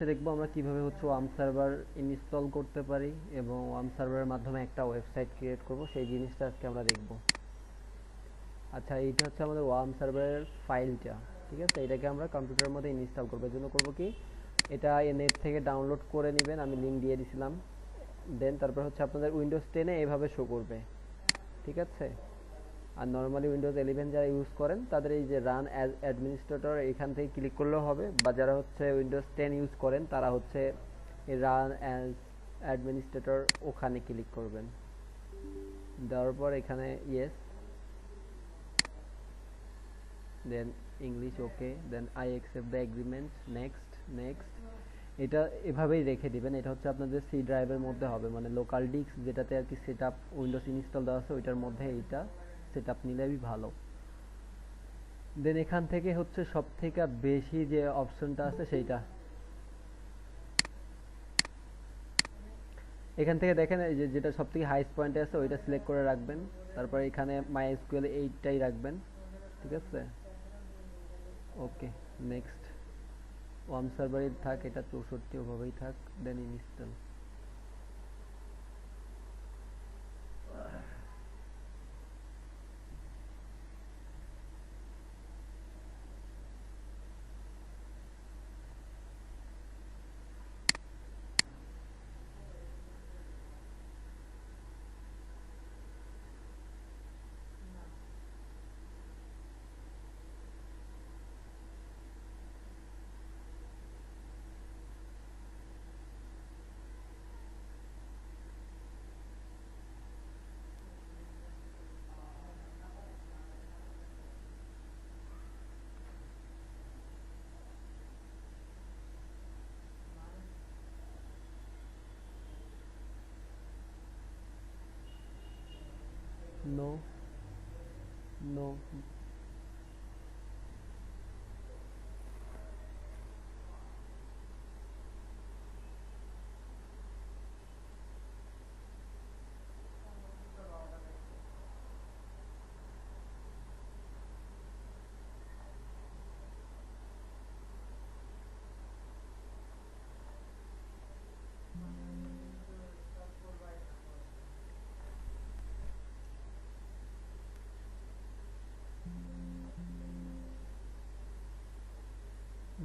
দেখবো আমরা কিভাবে হচ্ছে ওয়ার্ম সার্ভার ইনস্টল করতে পারি এবং ওয়ার্ম সার্ভারের মাধ্যমে একটা ওয়েবসাইট ক্রিয়েট করব সেই জিনিসটা আজকে আমরা দেখব। আচ্ছা, এইটা হচ্ছে আমাদের ওয়ার্ম সার্ভারের ফাইলটা। ঠিক আছে, এটাকে আমরা কম্পিউটারের মধ্যে ইনস্টল করব। এর জন্য করব কি, এটা নেট থেকে ডাউনলোড করে নেবেন, আমি লিংক দিয়ে দিয়েছিলাম। দেন তারপর হচ্ছে আপনাদের উইন্ডোজ 10-এ এইভাবে শো করবে। ঠিক আছে, আর নর্মালি উইন্ডোজ 11 যারা ইউজ করেন তাদের এই যে রান অ্যাজ অ্যাডমিনিস্ট্রেটর এখান থেকে ক্লিক করলেও হবে, বা যারা হচ্ছে উইন্ডোজ 10 ইউজ করেন তারা হচ্ছে এই রান অ্যাজ অ্যাডমিনিস্ট্রেটর ওখানে ক্লিক করবেন। দেওয়ার পর এখানে yes, then English okay, then I accept the agreement, next next. এটা এভাবেই রেখে দিবেন। এটা হচ্ছে আপনাদের সি ড্রাইভের মধ্যে হবে, মানে লোকাল ডিস্ক যেটাতে আর কি সেট আপ উইন্ডোজ ইনস্টল দেওয়া আছে ওইটার মধ্যে এইটা সেট আপ নিলেই ভালো। দেন এখান থেকে হচ্ছে সব থেকে বেশি যে অপশনটা আছে সেইটা, এখান থেকে দেখেন এই যে যেটা সব থেকে হাইস্ট পয়েন্টে আছে ওইটা সিলেক্ট করে রাখবেন। তারপর এখানে মাই এসকিউএল এইটাই রাখবেন। ঠিক আছে, ওকে, নেক্সট। ওয়ার্ম সার্ভারই থাক, এটা 64 ওভাবেই থাক, then install. No, no,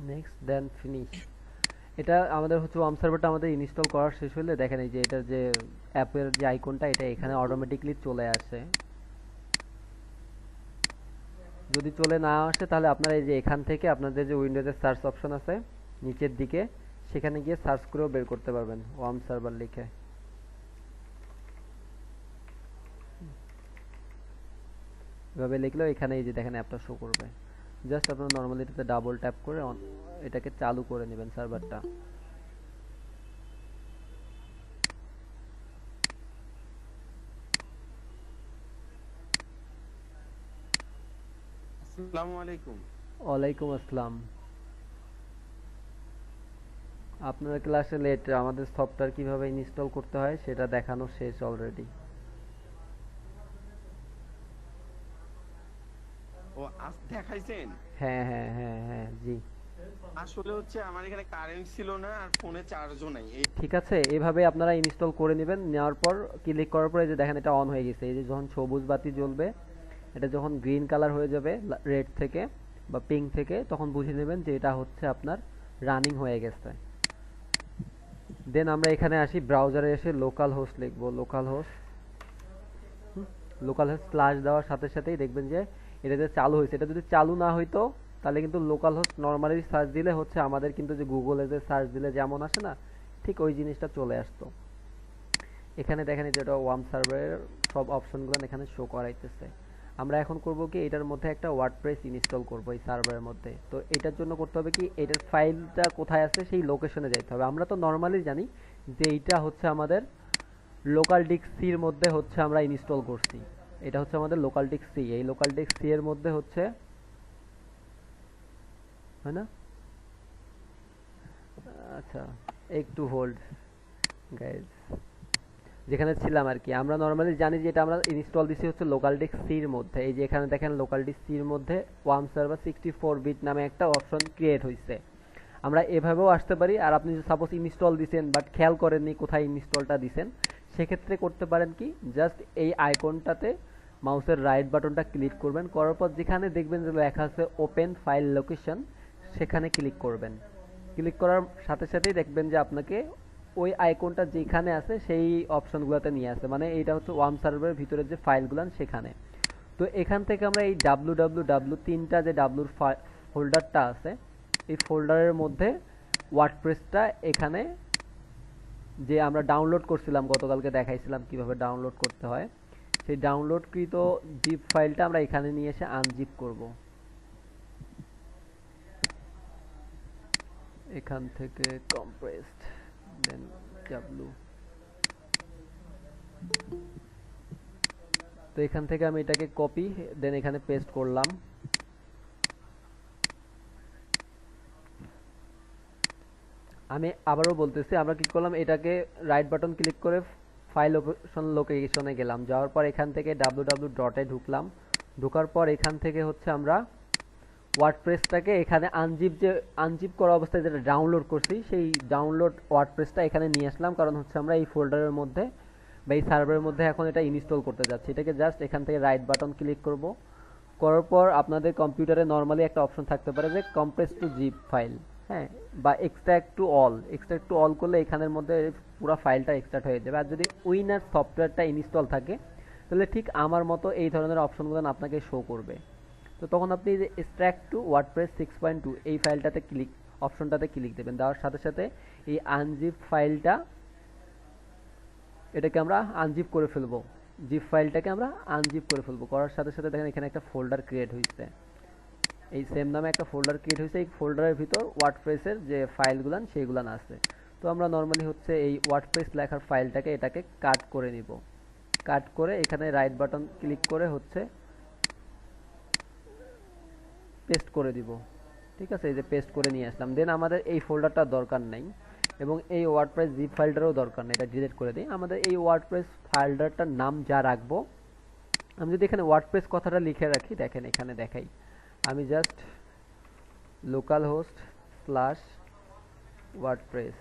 next, then finish. এটা আমাদের হচ্ছে ওয়ার্ম সার্ভারটা আমাদের ইনস্টল করা শেষ হলে দেখেন এই যে এটা যে অ্যাপের যে আইকনটা এটা এখানে অটোমেটিকলি চলে আসে। যদি চলে না আসে তাহলে আপনারা এই যে এখান থেকে আপনাদের যে উইন্ডোজের সার্চ অপশন আছে নিচের দিকে, সেখানে গিয়ে সার্চ করেও বের করতে পারবেন ওয়ার্ম সার্ভার লিখে। এভাবে লিখলেও এখানে এই যে দেখেন অ্যাপটা শো করবে। জাস্ট আপনারা নর্মালি এটাতে ডাবল ট্যাপ করে এটাকে চালু করে নেবেন সার্ভারটা। আসসালামু আলাইকুম। ওয়ালাইকুম আসসালাম। আপনার ক্লাসে লেট, আমাদের সফটওয়্যার কিভাবে ইনস্টল করতে হয় সেটা দেখানো শেষ অলরেডি। ও আজ দেখাইছেন? হ্যাঁ হ্যাঁ হ্যাঁ হ্যাঁ, জি। আসলে হচ্ছে আমার এখানে কারেন্ট ছিল না আর ফোনে চার্জও নাই। এই ঠিক আছে, এভাবে আপনারা ইনস্টল করে নেবেন। নেওয়ার পর ক্লিক করার পর এই যে দেখেন এটা অন হয়ে গেছে। এই যে যখন সবুজ বাতি জ্বলবে, এটা যখন গ্রিন কালার হয়ে যাবে রেড থেকে বা পিঙ্ক থেকে, তখন বুঝে নেবেন যে এটা হচ্ছে আপনার রানিং হয়ে গেছে। দেন আমরা এখানে আসি, ব্রাউজারে এসে লোকাল হোস্ট লিখবো। Local host, local host slash দেওয়ার সাথে সাথেই দেখবেন যে এটা যে চালু হয়েছে। এটা যদি চালু না হইতো তাহলে কিন্তু লোকাল হোস্ট নর্মালি সার্চ দিলে হচ্ছে আমাদের কিন্তু যে গুগলে যে সার্চ দিলে যেমন আসে না, ঠিক ওই জিনিসটা চলে আসতো। এখানে দেখেন যেটা ওয়ার্ম সার্ভারের সব অপশনগুলো এখানে শো করাইতেছে। আমরা এখন করব কি, এটার মধ্যে একটা ওয়ার্ডপ্রেস ইনস্টল করব এই সার্ভারের মধ্যে। তো এটার জন্য করতে হবে কি, এটার ফাইলটা কোথায় আছে সেই লোকেশনে যেতে হবে। আমরা তো নর্মালি জানি যে এইটা হচ্ছে আমাদের লোকাল ডিস্ক সি এর মধ্যে হচ্ছে আমরা ইনস্টল করছি। এটা হচ্ছে আমাদের লোকাল ডিস্ক সি। এই লোকাল ডিস্ক সি এর মধ্যে হচ্ছে, হয় না? আচ্ছা, একটু হোল্ড গাইজ। যেখানে ছিলাম আর কি, আমরা নর্মালি জানি যে এটা আমরা ইনস্টল দিছি হচ্ছে লোকাল ডিস্ক সি এর মধ্যে। এই যে এখানে দেখেন লোকাল ডিস্ক সি এর মধ্যে ওয়ার্ম সার্ভার 64 বিট নামে একটা অপশন ক্রিয়েট হয়েছে। আমরা এভাবেও আসতে পারি। আর আপনি সাপোজ ইনস্টল দিছেন বাট খেয়াল করেননি কোথায় ইনস্টলটা দিছেন, সেক্ষেত্রে করতে পারেন কি, জাস্ট এই আইকনটাতে মাউসের রাইট বাটনটা ক্লিক করবেন, করার পর যেখানে দেখবেন যে লেখা আছে ওপেন ফাইল লোকেশন, সেখানে ক্লিক করবেন। ক্লিক করার সাথে সাথেই দেখবেন যে আপনাকে ওই আইকনটা যেখানে আছে সেই অপশনগুলোতে নিয়ে আসে, মানে এইটা হচ্ছে ওয়ার্ম সার্ভারের ভিতরে যে ফাইলগুলো সেখানে। তো এখান থেকে আমরা এই www তিনটা যে ডাব্লুর ফোল্ডারটা আছে, এই ফোল্ডারের মধ্যে ওয়ার্ডপ্রেসটা এখানে যে আমরা ডাউনলোড করছিলাম, গতকালকে দেখাইছিলাম কিভাবে ডাউনলোড করতে হয়, সেই ডাউনলোডকৃত জিপ ফাইলটা আমরা এখানে নিয়ে এসে আনজিপ করব। এখান থেকে কম্প্রেসড দেন ডাব্লু, তো এখান থেকে আমি এটাকে কপি দেন এখানে পেস্ট করলাম। আমি আবারও বলতেছি, আমরা কি করলাম, এটাকে রাইট বাটন ক্লিক করে ফাইল অপশন লোকেশনে গেলাম, যাওয়ার পর এখান থেকে www ডটে ঢুকলাম। ঢোকার পর এখান থেকে হচ্ছে আমরা ওয়ার্ডপ্রেসটাকে এখানে আনজিপ করা অবস্থায় যেটা ডাউনলোড করছি, সেই ডাউনলোড ওয়ার্ডপ্রেসটা এখানে নিয়ে আসলাম, কারণ হচ্ছে আমরা এই ফোল্ডারের মধ্যে বা এই সার্ভারের মধ্যে এখন এটা ইনস্টল করতে যাচ্ছি। এটাকে জাস্ট এখান থেকে রাইট বাটন ক্লিক করব, করার পর আপনাদের কম্পিউটারে নর্মালি একটা অপশন থাকতে পারে যে কম্প্রেস টু জিপ ফাইল, হ্যাঁ, বা এক্সট্রাক্ট টু অল করলে এখানের মধ্যে পুরো ফাইলটা এক্সট্রাক্ট হয়ে যাবে। আর যদি উইনার সফটওয়্যারটা ইনস্টল থাকে তাহলে ঠিক আমার মতো এই ধরনের অপশনগুলো আপনাকে শো করবে। তো তখন আপনি যে এক্সট্রাক্ট টু ওয়ার্ডপ্রেস 6.2 এই ফাইলটাতে অপশনটাতে ক্লিক দেবেন, দেওয়ার সাথে সাথে এই আনজিপ ফাইলটা, এটাকে আমরা আনজিপ করে ফেলবো, জিপ ফাইলটাকে আমরা আনজিপ করে ফেলবো। করার সাথে সাথে দেখেন এখানে একটা ফোল্ডার ক্রিয়েট হয়েছে, এই সেম নামে একটা ফোল্ডার ক্রিয়েট হয়েছে। এই ফোল্ডারের ভিতর ওয়ার্ডপ্রেসের যে ফাইলগুলান সেইগুলান আছে। তো আমরা নর্মালি হচ্ছে এই ওয়ার্ডপ্রেস লেখার ফাইলটাকে এটাকে কাট করে নিব। কাট করে এখানে রাইট বাটন ক্লিক করে হচ্ছে পেস্ট করে দিব। ঠিক আছে, এই যে পেস্ট করে নিয়ে আসলাম। দেন আমাদের এই ফোল্ডারটা দরকার নাই এবং এই ওয়ার্ডপ্রেস জিপ ফাইলটারও দরকার নেই, এটা ডিলিট করে দিই। আমাদের এই ওয়ার্ডপ্রেস ফাইলটার নাম যা রাখবো, আমি যদি এখানে ওয়ার্ডপ্রেস কথাটা লিখে রাখি, দেখেন এখানে দেখাই, আমি just local host slash WordPress,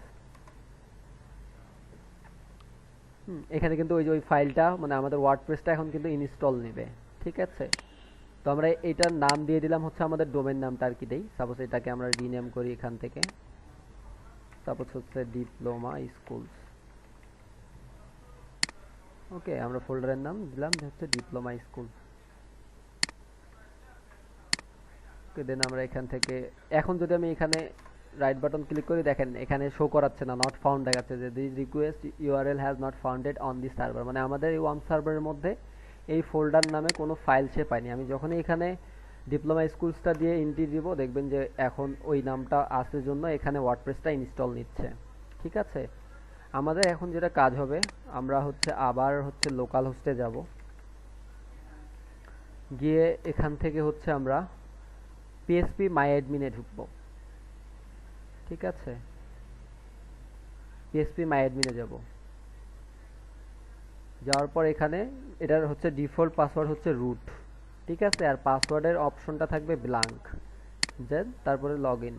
এখানে কিন্তু ওই যে ওই ফাইলটা মানে আমাদের ওয়ার্ডপ্রেসটা এখন কিন্তু ইনস্টল নেবে। ঠিক আছে, তো আমরা এটার নাম দিয়ে দিলাম হচ্ছে আমাদের ডোমেন নামটা আর কি দেই। সাপোজ এটাকে আমরা রিনেম করি এখান থেকে, সাপোজ হচ্ছে ডিপ্লোমা স্কুলস। ওকে, আমরা ফোল্ডারের নাম দিলাম যে হচ্ছে ডিপ্লোমা স্কুল। ওকে, দেন আমরা এখান থেকে এখন যদি আমি এখানে রাইট বাটন ক্লিক করি, দেখেন এখানে শো করাচ্ছে না, নট ফাউন্ড দেখাচ্ছে যে this request URL has not founded on this server, মানে আমাদের এই ওয়ার্ম সার্ভারের মধ্যে এই ফোল্ডার নামে কোনো ফাইল সে পায়নি। আমি যখনই এখানে ডিপ্লোমা স্কুলসটা দিয়ে এন্ট্রি দিব, দেখবেন যে এখন ওই নামটা আছে জন্য এখানে ওয়ার্ডপ্রেসটা ইনস্টল নিচ্ছে। ঠিক আছে, আমাদের এখন যেটা কাজ হবে, আমরা হচ্ছে আবার হচ্ছে লোকাল হোস্টে যাব, গিয়ে এখান থেকে হচ্ছে আমরা পিএসপি মাই অ্যাডমিনে ঢুকবো। ঠিক আছে, পিএসপি মাই অ্যাডমিনে যাব, যাওয়ার পর এখানে এটার হচ্ছে ডিফল্ট পাসওয়ার্ড হচ্ছে রুট। ঠিক আছে, আর পাসওয়ার্ডের অপশনটা থাকবে ব্ল্যাঙ্ক, দেন তারপরে লগ ইন।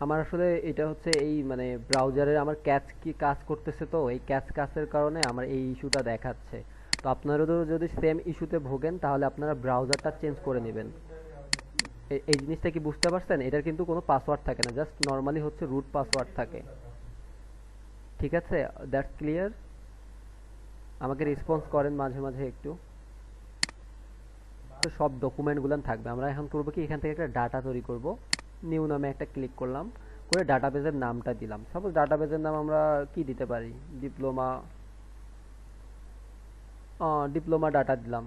আমার আসলে এটা হচ্ছে এই মানে ব্রাউজারের আমার ক্যাচ কি কাজ করতেছে, তো এই ক্যাচ কাজের কারণে আমার এই ইস্যুটা দেখাচ্ছে। তো আপনারাও যদি সেম ইস্যুতে ভোগেন তাহলে আপনারা ব্রাউজারটা চেঞ্জ করে নেবেন। এই জিনিসটা কি বুঝতে পারছেন? এটার কিন্তু কোনো পাসওয়ার্ড থাকে না, জাস্ট নর্মালি হচ্ছে রুট পাসওয়ার্ড থাকে। ঠিক আছে, দ্যাটস ক্লিয়ার। আমাকে রেসপন্স করেন মাঝে মাঝে একটু। তো সব ডকুমেন্টগুলো থাকবে। আমরা এখন করবো কি, এখান থেকে একটা ডাটা তৈরি করব। নিউ নামে একটা ক্লিক করলাম, করে ডাটাবেজের নামটা দিলাম। সাপোজ ডাটাবেজের নাম আমরা কি দিতে পারি, ডিপ্লোমা ডিপ্লোমা ডাটা দিলাম,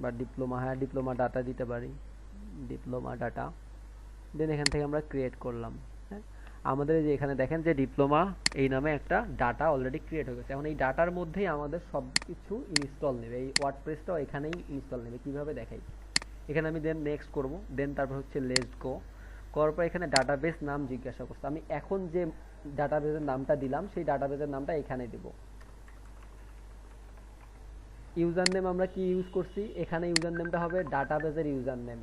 বা ডিপ্লোমা, হ্যাঁ ডিপ্লোমা ডাটা দিতে পারি, ডিপ্লোমা ডাটা। দেন এখান থেকে আমরা ক্রিয়েট করলাম। হ্যাঁ, আমাদের এই যে এখানে দেখেন যে ডিপ্লোমা এই নামে একটা ডাটা অলরেডি ক্রিয়েট হয়ে গেছে। এখন এই ডাটার মধ্যেই আমাদের সব কিছু ইনস্টল নেবে, এই ওয়ার্ডপ্রেসটাও এখানেই ইনস্টল নেবে। কিভাবে দেখাই, এখানে আমি দেন নেক্সট করব, দেন তারপর হচ্ছে লেটস গো করার পর এখানে ডাটাবেস নাম জিজ্ঞাসা করছে। আমি এখন যে ডাটাবেসের নামটা দিলাম সেই ডাটাবেসের নামটা এখানে দেব। ইউজার নেম আমরা কি ইউজ করছি, এখানে ইউজার নেমটা হবে ডাটাবেসের ইউজার নেম।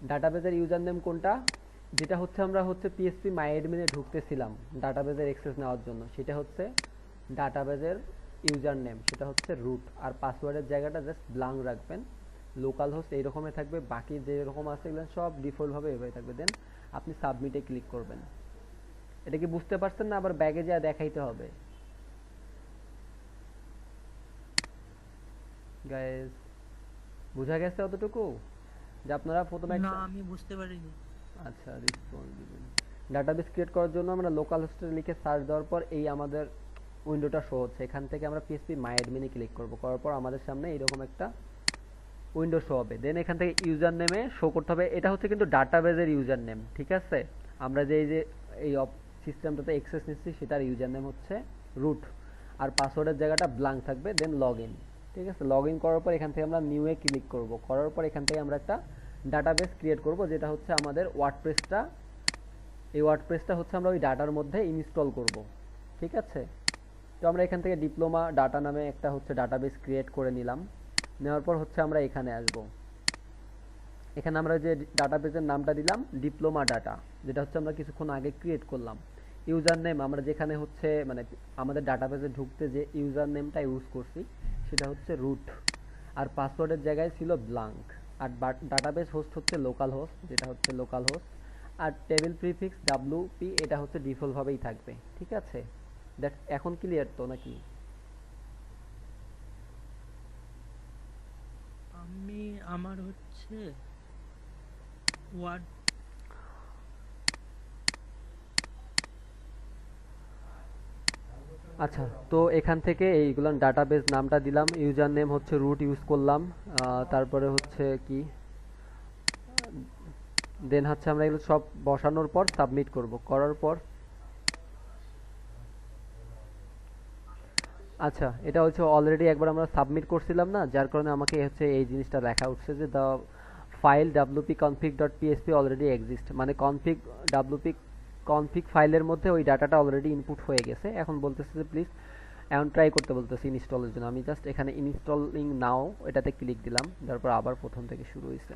ডাটাবেসের ইউজার নেম কোনটা, যেটা হচ্ছে আমরা হচ্ছে পিএসপি মাই অ্যাডমিনে ঢুকতেছিলাম ডাটাবেসের অ্যাক্সেস নেওয়ার জন্য, সেটা হচ্ছে ডাটাবেসের ইউজার নেম, সেটা হচ্ছে রুট। আর পাসওয়ার্ডের জায়গাটা জাস্ট ব্ল্যাঙ্ক রাখবেন। লোকাল হোস্ট এইরকমই থাকবে, বাকি যেরকম আছে এগুলো সব ডিফল্টভাবে এভাবে থাকবে। দেন আপনি সাবমিটে ক্লিক করবেন। এটা কি বুঝতে পারছেন না আবার ব্যাগে যা দেখাইতে হবে? গাইস বুঝা গেছে অতটুকু যে আপনারা প্রথমে না, আমি বুঝতে পারিনি। আচ্ছা, রেসপন্স দিবেন। ডাটাবেস ক্রিয়েট করার জন্য আমরা লোকাল হোস্টে লিখে সার্চ দেওয়ার পর এই আমাদের উইন্ডোটা শো হচ্ছে। এখান থেকে আমরা পিএসপি মাই অ্যাডমিনে ক্লিক করব, করার পর আমাদের সামনে এইরকম একটা উইন্ডো শো হবে। দেন এখান থেকে ইউজার নেমে শো করতে হবে, এটা হচ্ছে কিন্তু ডাটাবেসের ইউজার নেম। ঠিক আছে, আমরা যে এই সিস্টেমটাতে অ্যাক্সেস নিচ্ছি সেটার ইউজার নেম হচ্ছে রুট, আর পাসওয়ার্ডের জায়গাটা ব্ল্যাঙ্ক থাকবে। দেন লগ ইন। ঠিক আছে, লগ ইন করার পর এখান থেকে আমরা নিউয়ে ক্লিক করব, করার পর এখান থেকে আমরা একটা ডাটাবেস ক্রিয়েট করব, যেটা হচ্ছে আমাদের ওয়ার্ডপ্রেসটা। এই ওয়ার্ডপ্রেসটা হচ্ছে আমরা ওই ডাটার মধ্যে ইনস্টল করব। ঠিক আছে, তো আমরা এখান থেকে ডিপ্লোমা ডাটা নামে একটা হচ্ছে ডাটাবেস ক্রিয়েট করে নিলাম। নেওয়ার পর হচ্ছে আমরা এখানে আসব, এখানে আমরা যে ডাটাবেসের নামটা দিলাম ডিপ্লোমা ডাটা, যেটা হচ্ছে আমরা কিছুক্ষণ আগে ক্রিয়েট করলাম। ইউজার নেম আমরা যেখানে হচ্ছে মানে আমাদের ডাটাবেসে ঢুকতে যে ইউজার নেমটা ইউজ করছি সেটা হচ্ছে রুট, আর পাসওয়ার্ডের জায়গায় ছিল ব্ল্যাঙ্ক। আর ডাটাবেস হোস্ট হচ্ছে লোকাল হোস্ট, যেটা হচ্ছে লোকাল হোস্ট। আর টেবিল প্রিফিক্স ডাব্লিউপি এটা হচ্ছে ডিফল্টভাবেই থাকবে। ঠিক আছে, দ্যাট এখন ক্লিয়ার তো নাকি? আমি আমার হচ্ছে ওয়ার্ড আচ্ছা, তো এখান থেকে এইগুলো ডাটাবেস নামটা দিলাম, ইউজার নেম হচ্ছে রুট ইউজ করলাম, তারপরে হচ্ছে কি, দেন হচ্ছে আমরা এগুলো সব বসানোর পর সাবমিট করব, করার পর আচ্ছা এটা হচ্ছে অলরেডি একবার আমরা সাবমিট করছিলাম না, যার কারণে আমাকে হচ্ছে এই জিনিসটা লেখা উঠছে যে the file wp-config.php already exist, মানে config ফাইলের মধ্যে ওই ডাটাটা অলরেডি ইনপুট হয়ে গেছে। এখন বলতেছে যে প্লিজ, এখন ট্রাই করতে বলতেছে ইনস্টলের জন্য। আমি জাস্ট এখানে ইনস্টলিং নাও এটাতে ক্লিক দিলাম, তারপর আবার প্রথম থেকে শুরু হয়েছে।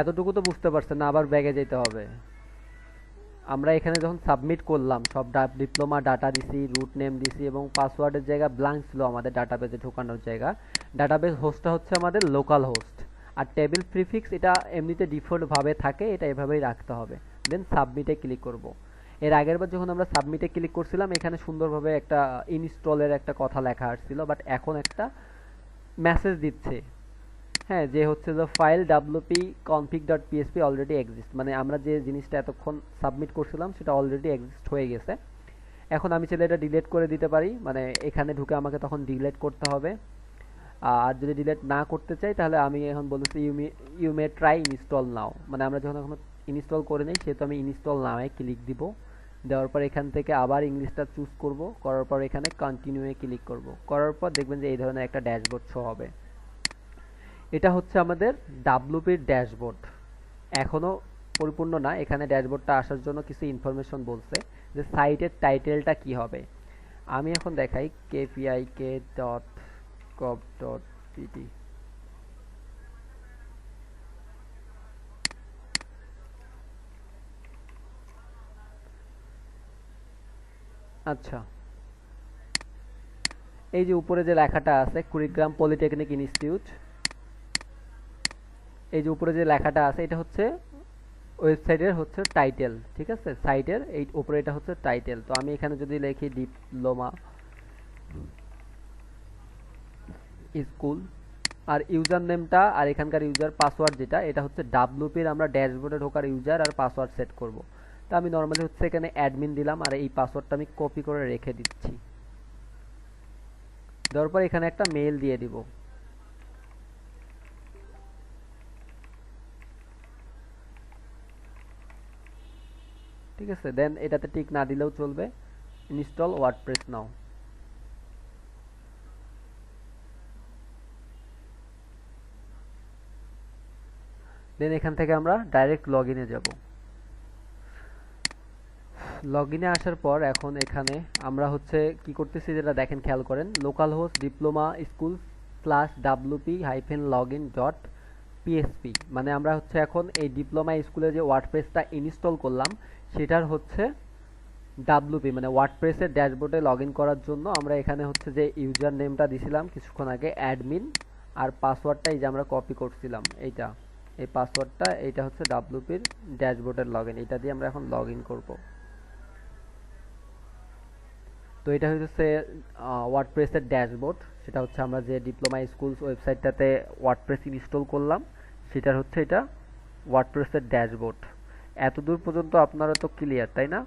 এতটুকু তো বুঝতে পারছেন না, আবার ব্যাগে যেতে হবে। আমরা এখানে যখন সাবমিট করলাম সব ডিপ্লোমা ডাটা দিছি, রুট নেম দিছি, এবং পাসওয়ার্ডের জায়গা ব্ল্যাঙ্ক ছিল আমাদের ডাটাবেসে ঢোকানোর জায়গা। ডাটাবেস হোস্টটা হচ্ছে আমাদের লোকাল হোস্ট, আর টেবিল প্রিফিক্স এটা এমনিতে ডিফল্ট ভাবে থাকে, এটা এভাবেই রাখতে হবে। দেন সাবমিটে ক্লিক করব। এর আগের বার যখন আমরা সাবমিটে ক্লিক করছিলাম এখানে সুন্দরভাবে একটা ইনস্টলের একটা কথা লেখা আসছিল, বাট এখন একটা মেসেজ দিচ্ছে, হ্যাঁ, যে হচ্ছে যে ফাইল wp-config.php অলরেডি এক্সিস্ট, মানে আমরা যে জিনিসটা এতক্ষণ সাবমিট করছিলাম সেটা অলরেডি এক্সিস্ট হয়ে গেছে। এখন আমি চাইলে এটা ডিলিট করে দিতে পারি, মানে এখানে ঢুকে আমাকে তখন ডিলিট করতে হবে। আর যদি ডিলিট না করতে চাই তাহলে আমি এখন বলছি you may try install now, মানে আমরা যখন এখন ইনস্টল করে নিই সেহেতু আমি ইনস্টল নাওয়ে ক্লিক দিব। দেওয়ার পর এখান থেকে আবার ইংলিশটা চুজ করব, করার পর এখানে কন্টিনিউয়ে ক্লিক করব, করার পর দেখবেন যে এই ধরনের একটা ড্যাশবোর্ড শো হবে। এটা হচ্ছে আমাদের ডাব্লুপির ড্যাশবোর্ড, এখনো পরিপূর্ণ না। এখানে ড্যাশবোর্ডটা আসার জন্য কিছু ইনফরমেশন বলছে যে সাইটের টাইটেলটা কি হবে। আমি এখন দেখাই kpik.gov.pt। আচ্ছা, এই যে উপরে যে লেখাটা আছে কুড়িগ্রাম পলিটেকনিক ইনস্টিটিউট, এই যে উপরে যে লেখাটা আছে এটা হচ্ছে ওয়েবসাইটের হচ্ছে টাইটেল, ঠিক আছে, সাইটের এই উপরে এটা হচ্ছে টাইটেল। তো আমি এখানে যদি লিখি ডিপ্লোমা স্কুল, আর ইউজার নেমটা আর এখানকার ইউজার পাসওয়ার্ড যেটা এটা হচ্ছে ডাব্লুপির আমরা ড্যাশবোর্ডে ঢোকার ইউজার আর পাসওয়ার্ড সেট করব। তো আমি নর্মালি হচ্ছে এখানে অ্যাডমিন দিলাম আর এই পাসওয়ার্ডটা আমি কপি করে রেখে দিচ্ছি। দেওয়ার পর এখানে একটা মেইল দিয়ে দিব। ঠিক আছে, দেন এটাতে টিক না দিলেও চলবে। ইনস্টল ওয়ার্ডপ্রেস নাও। দেন এখান থেকে আমরা ডাইরেক্ট লগইনে যাব। লগইনে আসার পর এখন এখানে আমরা হচ্ছে কি করতেছি যেটা দেখেন, খেয়াল করেন, local host diploma school /wp-login.php, মানে আমরা হচ্ছে এখন এই ডিপ্লোমা স্কুলে যে ওয়ার্ডপ্রেসটা ইনস্টল করলাম সেটার হচ্ছে ডাব্লুপি মানে ওয়ার্ডপ্রেসের ড্যাশবোর্ডে লগইন করার জন্য আমরা এখানে হচ্ছে যে ইউজার নেমটা দিছিলাম কিছুক্ষণ আগে অ্যাডমিন, আর পাসওয়ার্ডটা এই যে আমরা কপি করছিলাম এইটা, এই পাসওয়ার্ডটা এইটা হচ্ছে ডাব্লুপির ড্যাশবোর্ডের লগইন, এটা দিয়ে আমরা এখন লগইন করব। তো এটা হচ্ছে ওয়ার্ডপ্রেসের ড্যাশবোর্ড, সেটা হচ্ছে আমরা যে ডিপ্লোমা স্কুলস ওয়েবসাইটটাতে ওয়ার্ডপ্রেস ইনস্টল করলাম সেটার হচ্ছে এটা ওয়ার্ডপ্রেসের ড্যাশবোর্ড। এতদূর পর্যন্ত আপনারা তো ক্লিয়ার, তাই না?